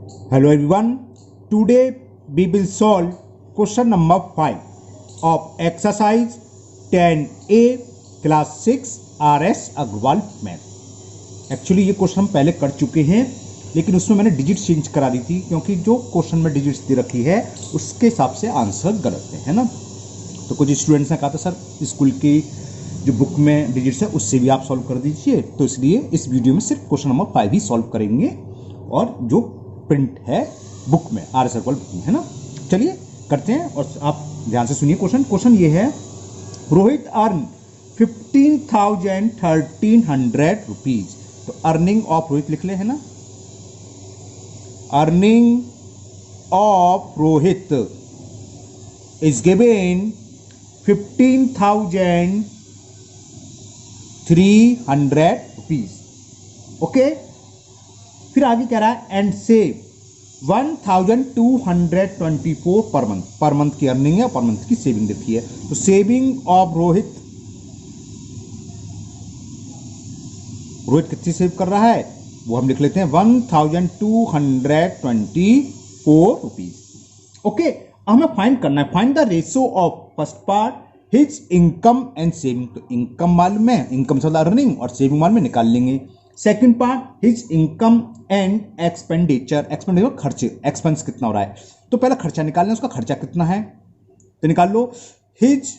Hello everyone. Today we will solve question number 5 of exercise 10A class 6 RS Agrawal math. Actually ये question हम पहले कर चुके हैं, लेकिन उसमें मैंने डिजिट चेंज करा दी थी क्योंकि जो क्वेश्चन में डिजिट्स दे रखी है उसके हिसाब से आंसर गलत है ना। तो कुछ स्टूडेंट्स ने कहा था सर स्कूल की जो बुक में डिजिट्स है उससे भी आप सॉल्व कर दीजिए, तो इसलिए इस वीडियो में सिर्फ क्वेश्चन नंबर 5 ही सॉल्व करेंगे और जो प्रिंट है बुक में RS अग्रवाल बुक में है ना। चलिए करते हैं और आप ध्यान से सुनिए। क्वेश्चन ये है, रोहित अर्न 15,1300 रुपीज। तो अर्निंग ऑफ रोहित लिख ले है ना। Earning of Rohit is given 15,300 rupees. Okay, फिर आगे कह रहा है and save 1,224 per month. Per month की अर्निंग है, पर मंथ की सेविंग देखी है। तो सेविंग ऑफ रोहित कितनी सेव कर रहा है वो हम लिख लेते हैं 1,224 रुपीज। ओके, हमें फाइंड करना है, find the ratio of first part his income and saving. तो इनकम मालूम है, इनकम से अर्निंग, और सेविंग मालूम में निकाल लेंगे। Second part his income and expenditure. Expenditure खर्चे, एक्सपेंस कितना हो रहा है। तो पहला खर्चा निकालना है, उसका खर्चा कितना है तो निकाल लो। हिज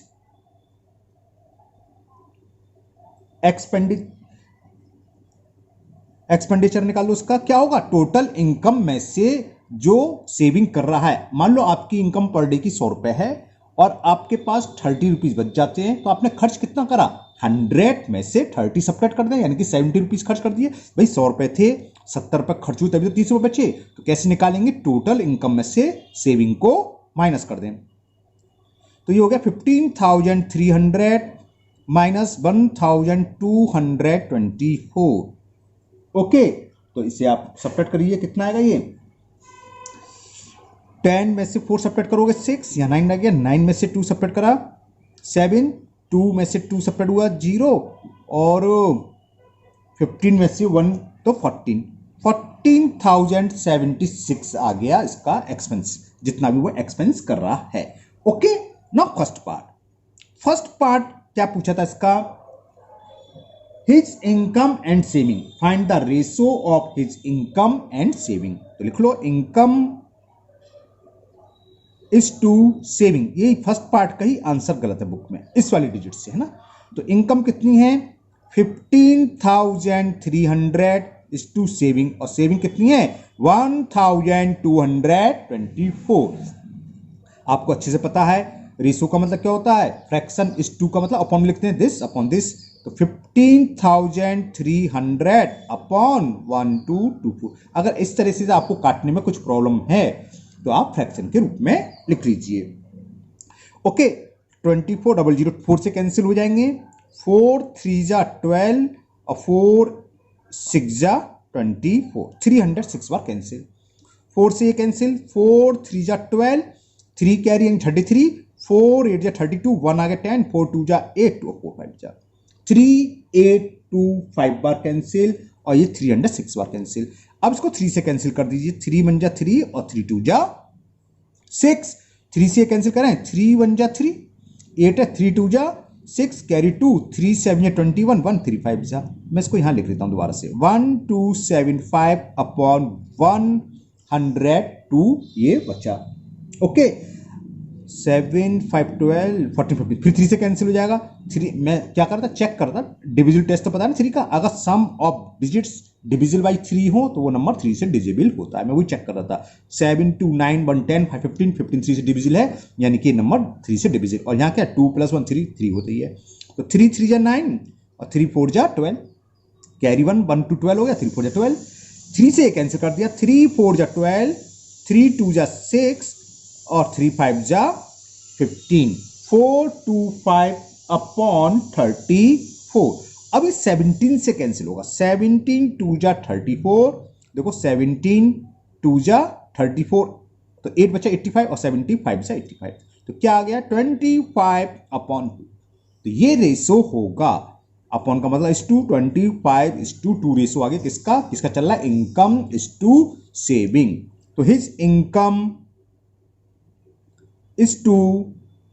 एक्सपेंडिचर निकाल लो, उसका क्या होगा टोटल इनकम में से जो सेविंग कर रहा है। मान लो आपकी इनकम पर डे की 100 रुपए है और आपके पास 30 रुपीज बच जाते हैं, तो आपने खर्च कितना करा 100 में से 30 सब्ट्रैक्ट कर दें, यानी कि 70 रुपीज खर्च कर दिए। भाई 100 रुपए थे, 70 रुपए खर्च हुए, तभी तो 30 रुपए बचे। तो कैसे निकालेंगे, टोटल इनकम में से सेविंग को माइनस कर दें। तो ये हो गया 15,300 माइनस 1,224। ओके, तो इसे आप सब्ट्रैक्ट करिए, कितना आएगा ये 10 में से 4 सब्ट्रैक्ट करोगे 6, या 9 आ गया। 9 में से 2 सब्ट्रैक्ट करा 7, 2 में से 2 सब्ट्रैक्ट हुआ 0, और 15 में से 1 तो 14,076 आ गया इसका एक्सपेंस, जितना भी वो एक्सपेंस कर रहा है। ओके, नाउ फर्स्ट पार्ट क्या पूछा था इसका, his income and saving. Find the ratio of his income and saving. तो लिख लो इनकम इज टू सेविंग। ये फर्स्ट पार्ट का ही आंसर गलत है बुक में, इस वाली डिजिट से है ना। तो इनकम कितनी है 15,300 इज टू सेविंग, और सेविंग कितनी है 1,224। आपको अच्छे से पता है रेशियो का मतलब क्या होता है, फ्रैक्शन इज टू का मतलब अपॉन लिखते हैं दिस अपॉन दिस। तो 15,300 अपॉन 1,224। अगर इस तरह से आपको काटने में कुछ प्रॉब्लम है तो आप फ्रैक्शन के रूप में लिख लीजिए। ओके, 24,004 से कैंसिल हो जाएंगे, 4 3 जा 12 और 4 6 जा 24, 306 बार कैंसिल। 4 से ये कैंसिल, 4 3 जा 12, 3 कैरी यानी 33, 4 8 जा 32, 1 आ गया 10, 4 2 जा 8 और 4 5 जा 3,825 बार कैंसिल, और ये 306 बार कैंसिल। अब इसको 3 से कैंसिल कर दीजिए, 3 1 जा 3 और 3 2 जा 6। 3 से कैंसिल करें, 3 1 जा 3, 8 है, 3 2 जा 6, कैरी 2, 3 7 या 21, 1 3 5 जा। मैं इसको यहां लिख देता हूं दोबारा से, 1,275 अपॉन 102 ये बचा। ओके, 7 5 12 14 15, फिर 3 से कैंसिल हो जाएगा। 3 मैं क्या करता, चेक करता, डिविजिबल टेस्ट तो पता है 3 का, अगर सम ऑफ डिजिट्स डिविजिबल बाई 3 हो तो वो नंबर 3 से डिविजिबल होता है। मैं वही चेक कर रहा था, 7 2 9 1 10 5 15, 15 3 से डिविजिबल है, यानी कि नंबर 3 से डिविजिबल। और यहाँ क्या 2 + 1 3 3 होती है। तो 3 3 जा 9 और 3 4 जा 12, कैरी 1 1 2 12 हो गया, 3 4 जा 12। 3 से कैंसिल कर दिया, 3 4 जा 12, 3 2 जा 6 और 3 5 जा 15, 425 अपॉन 34। अब ये 17 से कैंसिल होगा, 17 2 जा 34, देखो 17 2 जा 34, तो 8 बचा 85 और 75 से 85, तो क्या आ गया 25 अपॉन 2। तो ये रेशो होगा, अपॉन का मतलब इस टू 25 इस टू 2 रेशो आ गया किसका, किसका चल रहा है, इनकम इस टू सेविंग। तो his income is to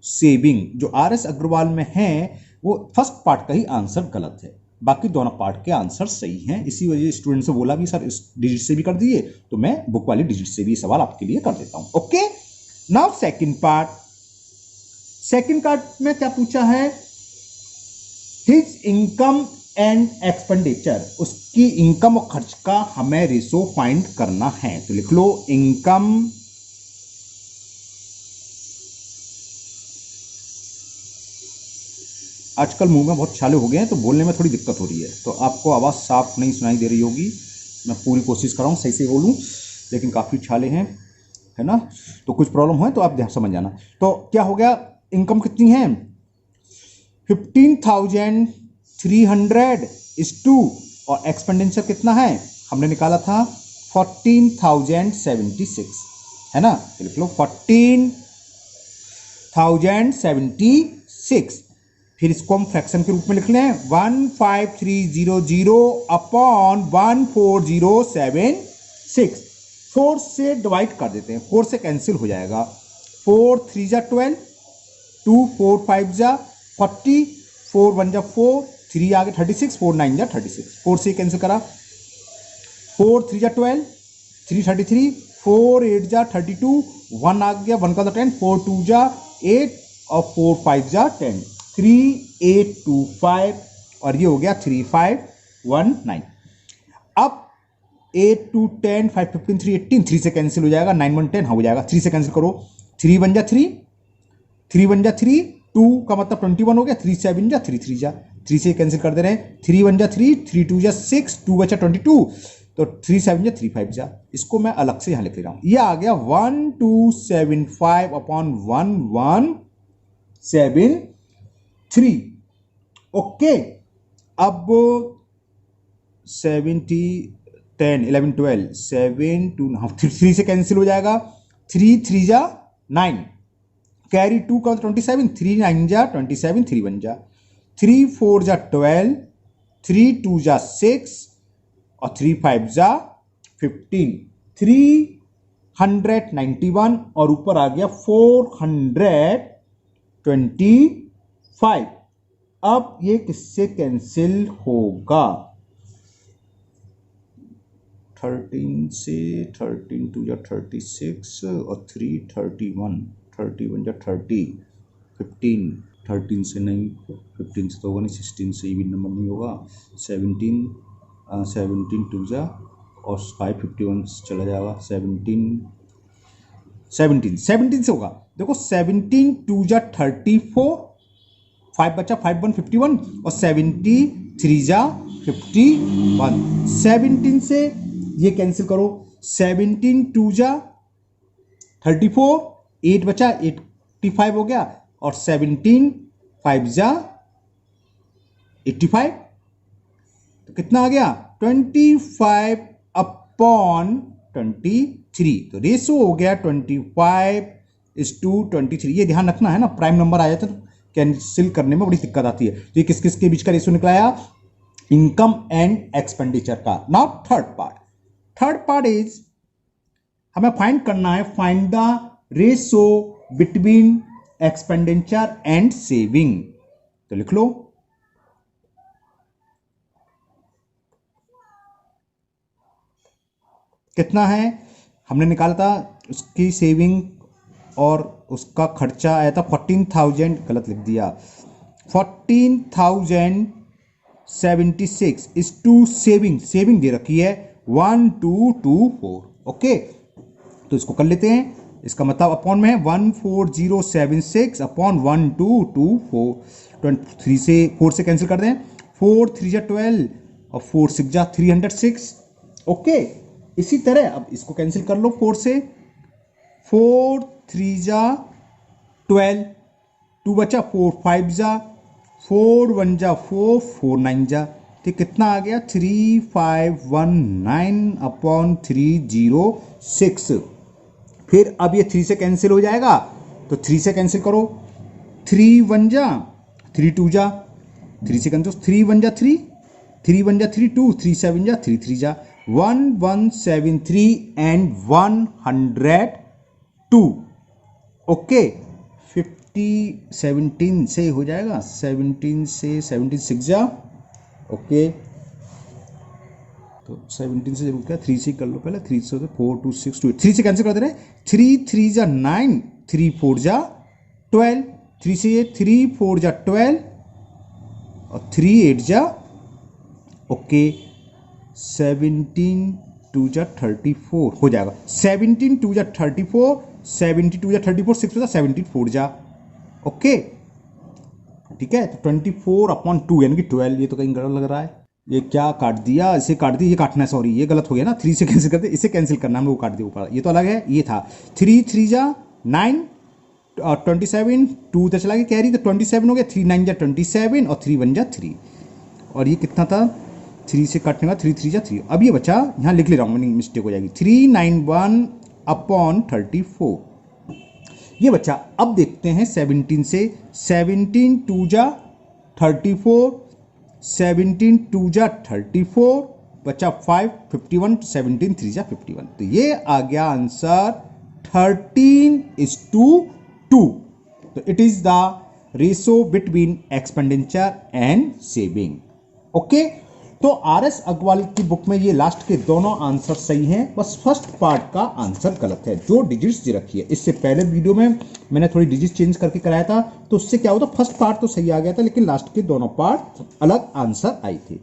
saving, जो आर एस अग्रवाल में है वो फर्स्ट पार्ट का ही आंसर गलत है, बाकी दोनों पार्ट के आंसर सही हैं। इसी वजह स्टूडेंट से बोला भी सर इस डिजिट से भी कर दिए, तो मैं बुक वाली डिजिट से भी सवाल आपके लिए कर देता हूं। Okay, now second part. Second part में क्या पूछा है, हिज इनकम एंड एक्सपेंडिचर, उसकी इनकम और खर्च का हमें रेशो फाइंड करना है। तो लिख लो इनकम आजकल मुंह में बहुत छाले हो गए हैं तो बोलने में थोड़ी दिक्कत हो रही है, तो आपको आवाज़ साफ नहीं सुनाई दे रही होगी। मैं पूरी कोशिश कर रहा हूँ सही से बोलूँ, लेकिन काफ़ी छाले हैं, है ना, तो कुछ प्रॉब्लम है तो आप ध्यान समझ जाना। तो क्या हो गया, इनकम कितनी है 15,300 इज टू, और एक्सपेंडिचर कितना है हमने निकाला था 14,076, है ना, तो लिख लो 14,076। फिर इसको हम फ्रैक्शन के रूप में लिख लें 15300 अपॉन 14076, 4 से डिवाइड कर देते हैं, 4 से कैंसिल हो जाएगा, 4 3 जा 12, 2 4 5 जा 40, 4 1 जा 4, 3 आ गया 36, 4 9 जा 36, 4 से कैंसिल करा, 4 3 जा 12, 3 33, 4 8 जा 32, 1 आ गया 1 का 10, 4 2 जा 8 और 4 5 जा 10, 3825, और ये हो गया 3519। अब 8 2 10 5 15 3 18, 3 से कैंसिल हो जाएगा, 9 1 10, हाँ हो जाएगा, 3 से कैंसिल करो, 3 1 जा 3, 3 1 जा 3, 2 का मतलब 21 हो गया, 3 7 जा 3 3 जा, 3 से कैंसिल कर दे रहे हैं, 3 1 जा 3, 3 2 जा 6, 2 बचा 22, तो 3 7 जा 3 5 जा, इसको मैं अलग से यहां लिख रहा हूं, ये आ गया 1275 अपॉन 1173। ओके, अब 70 10 11 12 7 2, 3 से कैंसिल हो जाएगा, 3 3 जा 9, कैरी 2 का 27, 3 9 जा 27, 3 1 जा, 3 4 जा 12, 3 2 जा 6 और 3 5 जा 15, 391 और ऊपर आ गया 425। अब ये किससे कैंसिल होगा, 13 से, 13 2 जा 36 और 3 31, 31 जा 30, 15, 13 से नहीं, 15 से तो होगा नहीं, 16 से भी नंबर नहीं होगा, 17 2 जा और 5 51 चला जाएगा, 17 से होगा, देखो 17 2 जा 34, 5 बचा 5 1 51 और 73 जा 51, 17 से ये कैंसिल करो, 17 2 जा 34, 8 बचा 85 हो गया और 17 5 जा 85, तो कितना आ गया 25 अपॉन 23, तो रेशो हो गया 25:23। ये ध्यान रखना है ना, प्राइम नंबर आ जाता है तो कैंसिल करने में बड़ी दिक्कत आती है। तो ये किस किस के बीच का रेशो निकलाया, इनकम एंड एक्सपेंडिचर का। नाउ थर्ड पार्ट इज हमें फाइंड करना है, find the ratio between expenditure and saving. तो लिख लो कितना है, हमने निकाला था उसकी सेविंग और उसका खर्चा आया था 14,000, गलत लिख दिया, 14,076 इज टू सेविंग दे रखी है 1224। ओके, तो इसको कर लेते हैं, इसका मतलब अपॉन में है 14076 अपॉन 1224, 3 से 4 से कैंसिल कर दें, 4 3 जा 12 और 4 6 जा 306। ओके, इसी तरह अब इसको कैंसिल कर लो 4 से, 4 3 जा 12, 2 बचा 4 5 जा, 4 1 जा 4, 4 9 जा, तो कितना आ गया 3519 अपॉन 306। फिर अब ये 3 से कैंसिल हो जाएगा, तो 3 से कैंसिल करो, 3 1 जा 3 2 जा, 3 से कैंसिल, 3 1 जा 3, 3 1 जा 3 2, 3 7 जा 3 3 जा, 1173 एंड 102। ओके 50 17 से हो जाएगा, 17 से 17 6 जा। ओके तो 17 से जरूर क्या 3 से कर लो पहले, 3 से 4 2 6 2 3 से कैंसिल कर दे रहे, 3 3 जा 9, 3 4 जा 12, 3 से ये 3 4 जा 12 और 3 8 जा ओके 17 2 जा 34 हो जाएगा, 17 2 जा 34, 72 जा 34, 6 जा 74 जा। ओके ठीक है, तो 24/2 यानी कि 12, ये तो कहीं गलत लग रहा है, ये क्या काट दिया, इसे काट दिया, ये काटना है, सॉरी ये गलत हो गया ना, 3 से कैंसिल करते, इसे कैंसिल करना हमने, वो काट दिया ऊपर, ये तो अलग है, ये था 3 3 जा 9 और 27, 2 तो चला गया कैरी, तो 27 हो गया, 3 9 जा 27 और 3 1 जा 3, और ये कितना था 3 से काटने का 3 3 जा 3। अब ये बचा, यहाँ लिख ले रहा हूँ, मिस्टेक हो जाएगी, 391/34 ये बच्चा। अब देखते हैं 17 से, 17 2 जा 34, 17 2 जा 34 बचा 5 51, 17 3 जा 51, तो ये आ गया आंसर 13:2। तो it is the ratio between expenditure and saving. Okay, तो आर.एस. अग्रवाल की बुक में ये लास्ट के दोनों आंसर सही हैं, बस फर्स्ट पार्ट का आंसर गलत है, जो डिजिट्स दे रखी है। इससे पहले वीडियो में मैंने थोड़ी डिजिट चेंज करके कराया था, तो उससे क्या होता, फर्स्ट पार्ट तो सही आ गया था, लेकिन लास्ट के दोनों पार्ट अलग आंसर आए थे।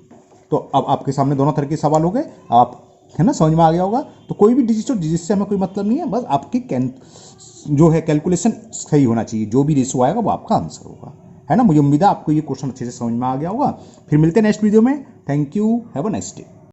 तो अब आपके सामने दोनों तरह के सवाल हो गए, आप है ना, समझ में आ गया होगा। तो कोई भी डिजिट और डिजिट से हमें कोई मतलब नहीं है, बस आपकी जो है कैलकुलेशन सही होना चाहिए, जो भी रेशो आएगा वो आपका आंसर होगा, है ना। मुझे उम्मीद है आपको ये क्वेश्चन अच्छे से समझ में आ गया होगा। फिर मिलते हैं नेक्स्ट वीडियो में। Thank you, have a nice day.